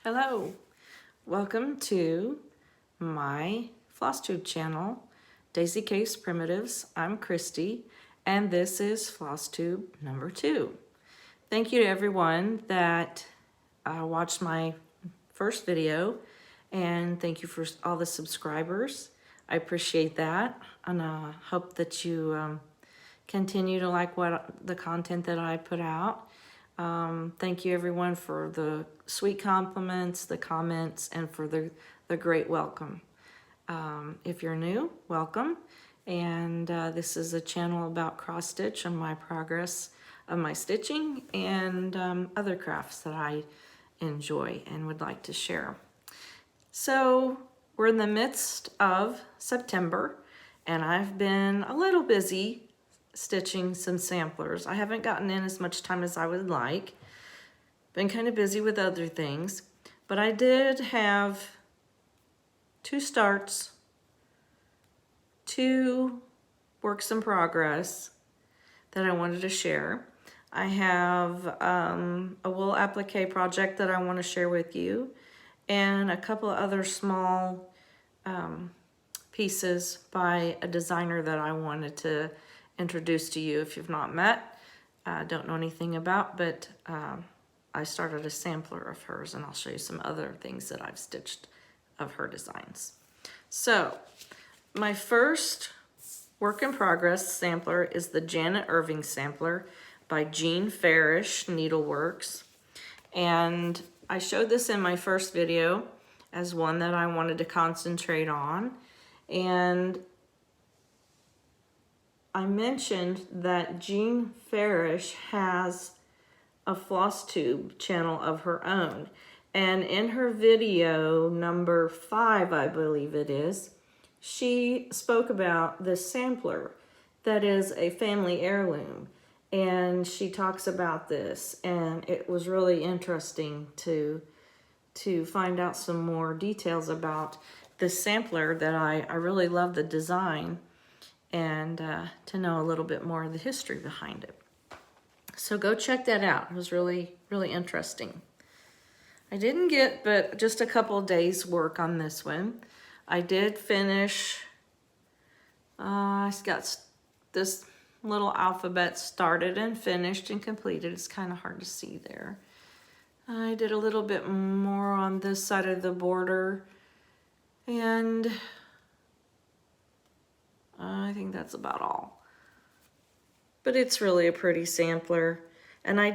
Hello, welcome to my FlossTube channel, Daisy Case Primitives. I'm Christy, and this is FlossTube number 2. Thank you to everyone that watched my first video, and thank you for all the subscribers. I appreciate that, and hope that you continue to like the content that I put out. Thank you everyone for the sweet compliments, the comments, and for the great welcome. If you're new, welcome. And this is a channel about cross stitch and my progress of my stitching and other crafts that I enjoy and would like to share. So we're in the midst of September, and I've been a little busy stitching some samplers. I haven't gotten in as much time as I would like. Been kind of busy with other things, but I did have 2 starts, 2 works in progress that I wanted to share. I have a wool applique project that I want to share with you, and a couple of other small pieces by a designer that I wanted to introduce to you if you've not met, don't know anything about, but I started a sampler of hers, and I'll show you some other things that I've stitched of her designs. So my first work in progress sampler is the Jannet Irving sampler by Farish, Needleworks, and I showed this in my first video as one that I wanted to concentrate on, and I mentioned that Farish has a FlossTube channel of her own. And in her video number 5, I believe it is, she spoke about this sampler that is a family heirloom. And she talks about this, and it was really interesting to find out some more details about this sampler that I really love the design, and to know a little bit more of the history behind it. So go check that out. It was really, really interesting. I didn't get but just a couple of days work on this one. I did finish, I got this little alphabet started and finished and completed. It's kind of hard to see there. I did a little bit more on this side of the border, and I think that's about all. But it's really a pretty sampler. And I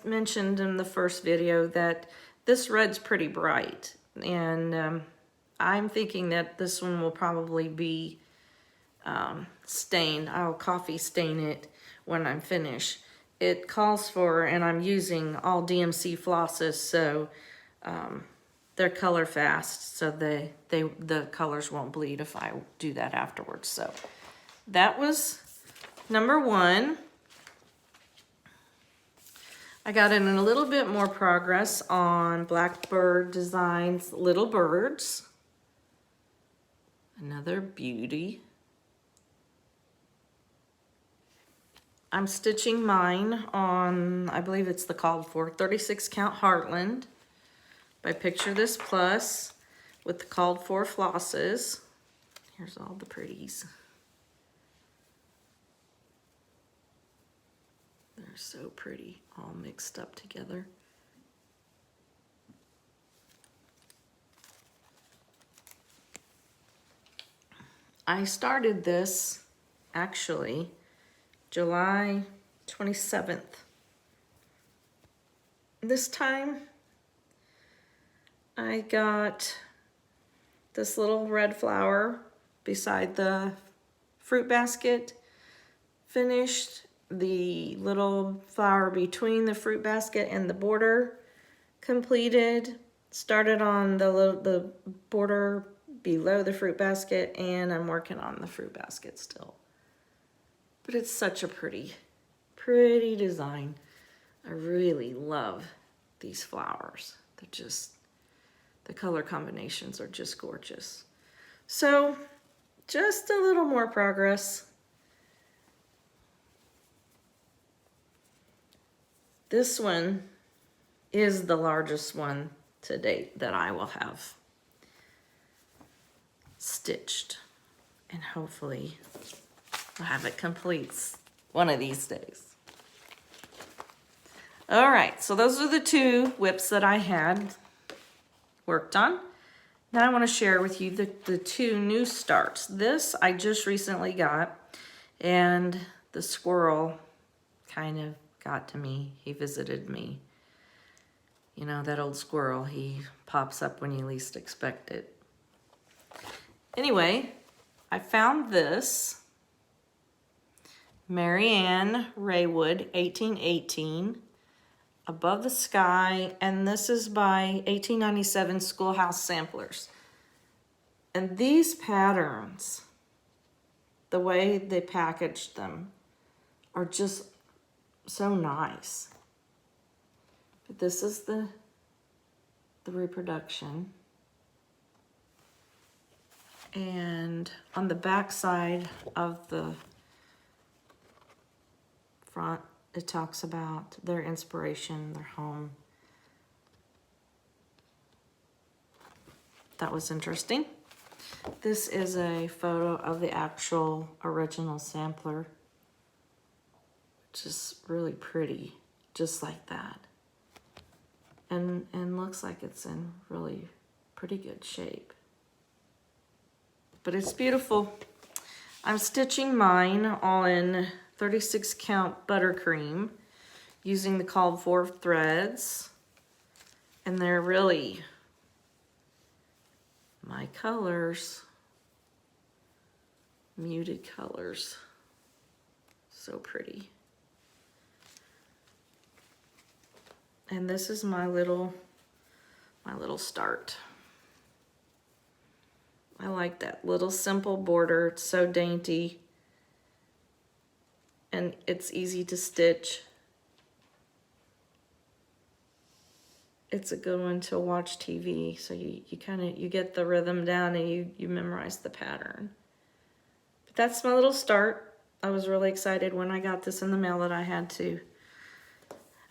mentioned in the first video that this red's pretty bright. And I'm thinking that this one will probably be stained. I'll coffee stain it when I'm finished. It calls for, and I'm using all DMC flosses, so they're color fast, so the colors won't bleed if I do that afterwards. So that was number 1. I got in a little bit more progress on Blackbird Designs Little Birds. Another beauty. I'm stitching mine on, I believe it's the called for 36 count Heartland by Picture This Plus with the called for flosses. Here's all the pretties. They're so pretty, all mixed up together. I started this actually July 27th. This time I got this little red flower beside the fruit basket, finished the little flower between the fruit basket and the border, completed, started on the border below the fruit basket, and I'm working on the fruit basket still. But it's such a pretty design. I really love these flowers. They're just, the color combinations are just gorgeous. So just a little more progress. This one is the largest one to date that I will have stitched, and hopefully I'll have it complete one of these days. All right, so those are the 2 whips that I had worked on. Now I want to share with you the 2 new starts. This I just recently got, and the squirrel kind of got to me. He visited me. You know, that old squirrel, he pops up when you least expect it. Anyway, I found this Marianne Raywood 1818 Above the Sky, and this is by 1897 Schoolhouse Samplers. And these patterns, the way they packaged them, are just so nice. But this is the reproduction. And on the back side of the front, it talks about their inspiration, their home. That was interesting. This is a photo of the actual original sampler, which is really pretty, just like that. And looks like it's in really pretty good shape. But it's beautiful. I'm stitching mine all in 36 count buttercream using the called for threads, and they're really my colors, muted colors, so pretty. And this is my little start. I like that little simple border. It's so dainty. And it's easy to stitch. It's a good one to watch TV. So you get the rhythm down and you memorize the pattern. But that's my little start. I was really excited when I got this in the mail that I had to.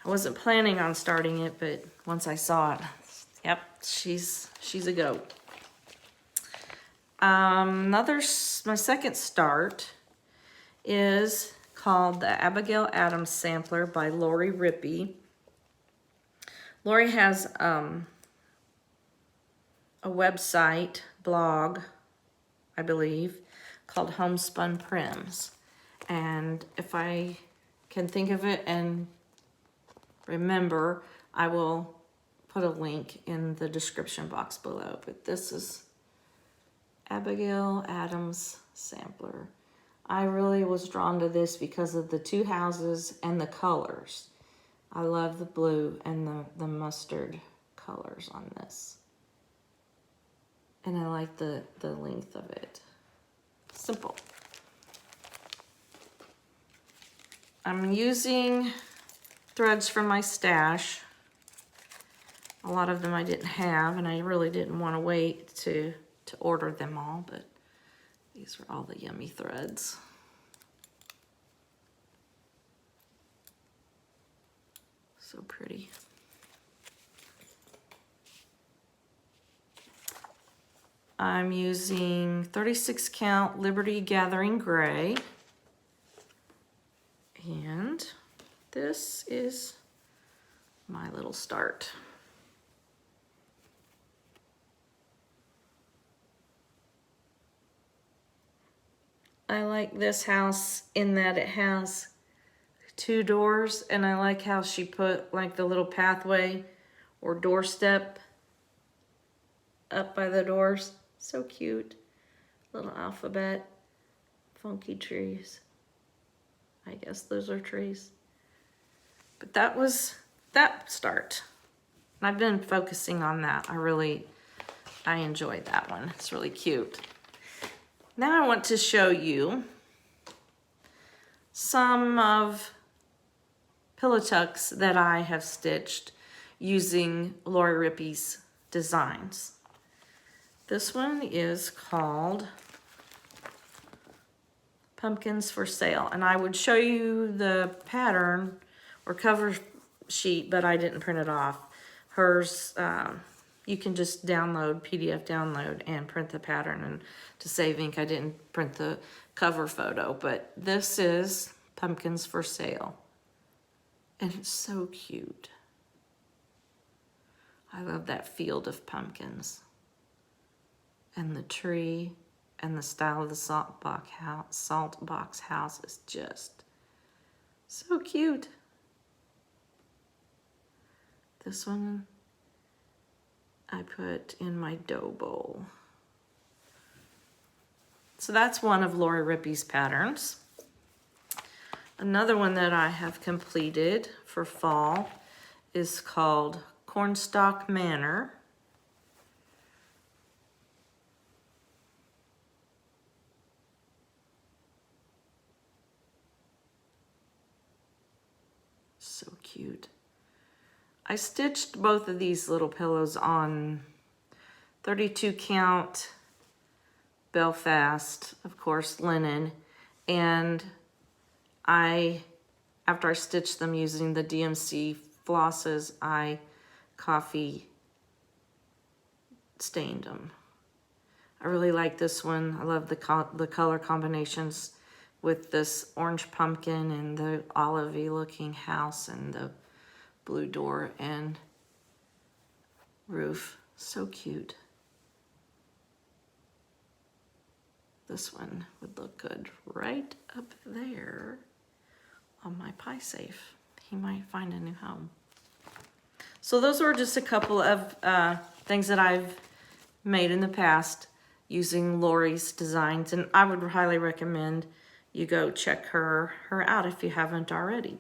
I wasn't planning on starting it, but once I saw it, yep, she's a go. My second start is called the Abigail Adams Sampler by Lori Rippey. Lori has a website, blog, I believe, called HomeSpunPrims. And if I can think of it and remember, I will put a link in the description box below. But this is Abigail Adams Sampler. I really was drawn to this because of the 2 houses and the colors. I love the blue and the mustard colors on this. And I like the length of it. Simple. I'm using threads from my stash. A lot of them I didn't have, and I really didn't want to wait to order them all, but these are all the yummy threads. So pretty. I'm using 36 count Liberty Gathering Gray. And this is my little start. I like this house in that it has 2 doors, and I like how she put like the little pathway or doorstep up by the doors. So cute. Little alphabet. Funky trees. I guess those are trees. But that was that start. I've been focusing on that. I enjoyed that one. It's really cute. Now I want to show you some of pillow tucks that I have stitched using Lori Rippey's designs. This one is called Pumpkins for Sale, and I would show you the pattern or cover sheet, but I didn't print it off. Hers you can just download, PDF download, and print the pattern. And to save ink, I didn't print the cover photo, but this is Pumpkins for Sale. And it's so cute. I love that field of pumpkins. And the tree and the style of the salt box house is just so cute. This one I put in my dough bowl. So that's one of Lori Rippey's patterns. Another one that I have completed for fall is called Cornstalk Manor. So cute. I stitched both of these little pillows on 32 count Belfast, of course, linen, and after I stitched them using the DMC flosses, I coffee stained them. I really like this one. I love the color combinations with this orange pumpkin and the olivey looking house and the blue door and roof. So cute. This one would look good right up there on my pie safe. He might find a new home. So those were just a couple of things that I've made in the past using Lori's designs, and I would highly recommend you go check her out if you haven't already.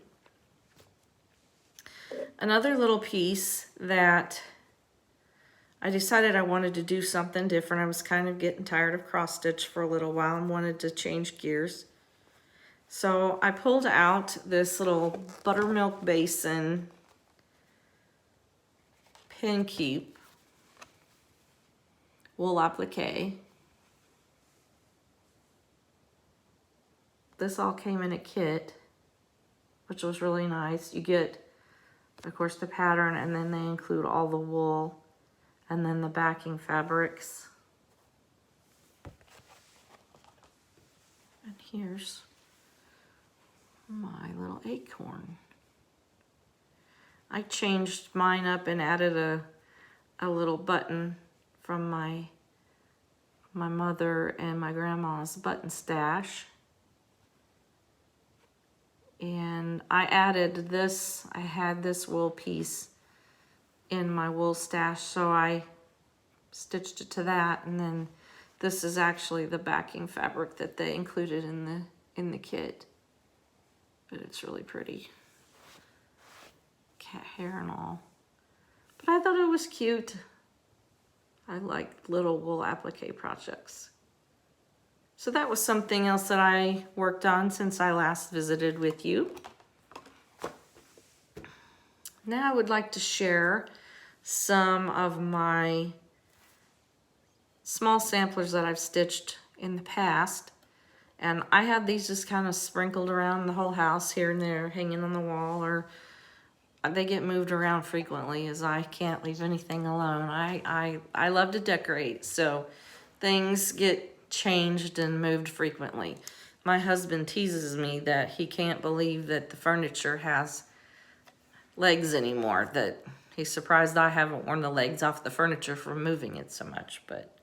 Another little piece that I decided I wanted to do something different. I was kind of getting tired of cross stitch for a little while and wanted to change gears. So I pulled out this little buttermilk basin pin keep wool applique. This all came in a kit, which was really nice. You get, of course, the pattern, and then they include all the wool and then the backing fabrics. And here's my little acorn. I changed mine up and added a little button from my mother and my grandma's button stash. And I added this, I had this wool piece in my wool stash, so I stitched it to that, and then this is actually the backing fabric that they included in the kit. But it's really pretty. Cat hair and all. But I thought it was cute. I like little wool applique projects. So that was something else that I worked on since I last visited with you. Now I would like to share some of my small samplers that I've stitched in the past. And I had these just kind of sprinkled around the whole house here and there, hanging on the wall, or they get moved around frequently as I can't leave anything alone. I love to decorate, so things get changed and moved frequently. My husband teases me that he can't believe that the furniture has legs anymore, that he's surprised I haven't worn the legs off the furniture from moving it so much, but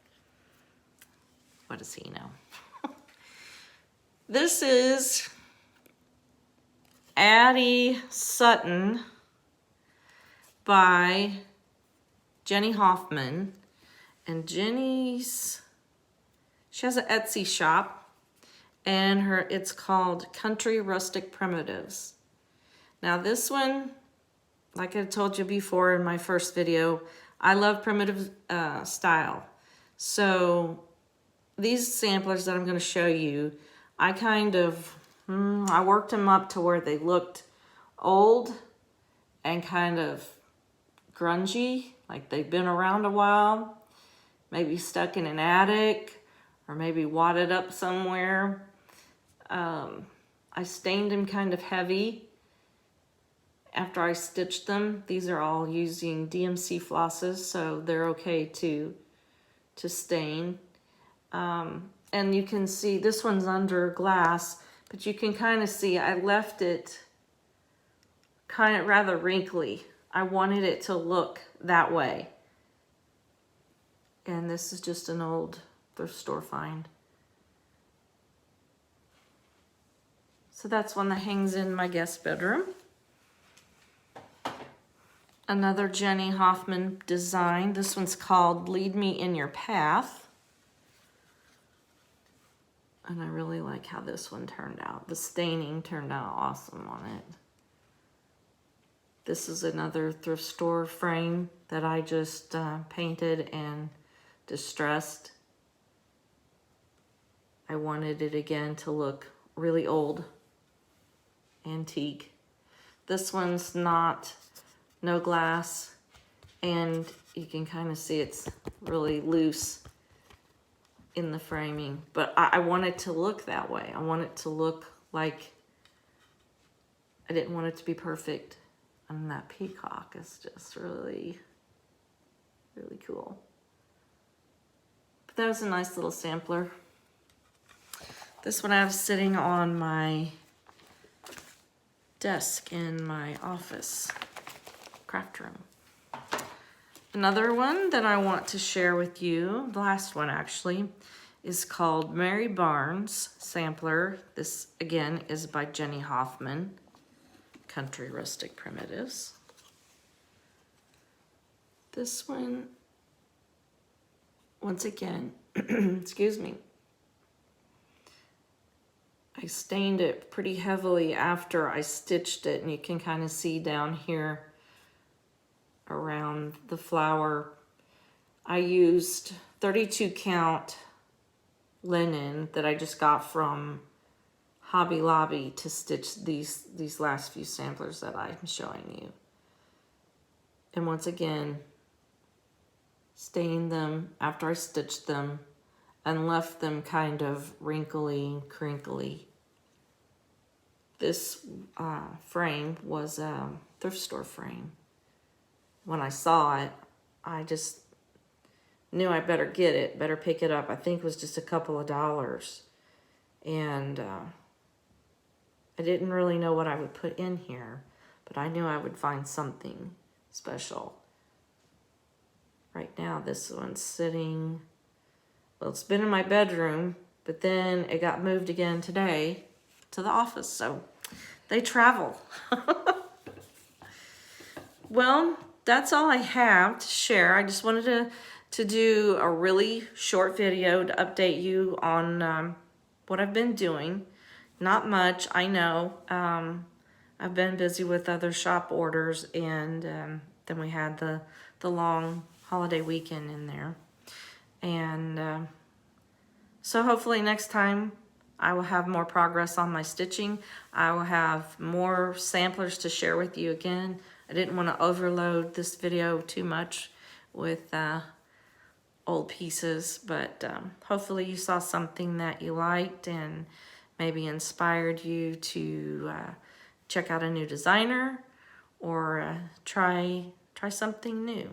what does he know? This is Addie Sutton by Jenny Hoffman, and she has an Etsy shop, and it's called Country Rustic Primitives. Now this one, like I told you before in my first video, I love primitive style. So these samplers that I'm going to show you, I worked them up to where they looked old and kind of grungy, like they've been around a while, maybe stuck in an attic, or maybe wadded up somewhere. I stained them kind of heavy, after I stitched them. These are all using DMC flosses, so they're okay to stain. And you can see this one's under glass, but you can kind of see I left it kind of rather wrinkly. I wanted it to look that way. And this is just an old thrift store find. So that's one that hangs in my guest bedroom. Another Jenny Hoffman design. This one's called Lead Me in Your Path. And I really like how this one turned out. The staining turned out awesome on it. This is another thrift store frame that I just painted and distressed. I wanted it again to look really old, antique. This one's no glass, and you can kind of see it's really loose in the framing, but I want it to look that way. I want it to look like, I didn't want it to be perfect. And that peacock is just really, really cool. But that was a nice little sampler. This one I have sitting on my desk in my office, craft room. Another one that I want to share with you, the last one actually, is called Mary Barnes Sampler. This again is by Jenny Hoffman, Country Rustic Primitives. This one, once again, excuse me, I stained it pretty heavily after I stitched it, and you can kind of see down here around the flower. I used 32 count linen that I just got from Hobby Lobby to stitch these last few samplers that I'm showing you. And once again, stained them after I stitched them and left them kind of wrinkly, crinkly. This frame was a thrift store frame. When I saw it, I just knew I better get it, better pick it up. I think it was just a couple of dollars. And I didn't really know what I would put in here, but I knew I would find something special. Right now, this one's sitting, well, it's been in my bedroom, but then it got moved again today to the office, so they travel. Well, that's all I have to share. I just wanted to do a really short video to update you on what I've been doing. Not much, I know. I've been busy with other shop orders, and then we had the long holiday weekend in there. And so hopefully next time I will have more progress on my stitching. I will have more samplers to share with you again. I didn't want to overload this video too much with old pieces, but hopefully you saw something that you liked and maybe inspired you to check out a new designer or try something new.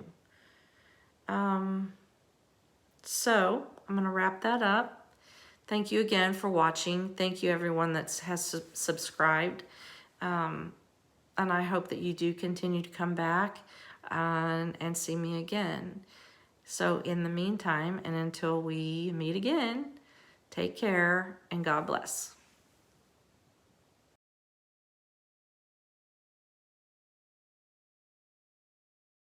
So I'm going to wrap that up. Thank you again for watching. Thank you everyone that has subscribed. And I hope that you do continue to come back and see me again. So in the meantime, and until we meet again, take care and God bless.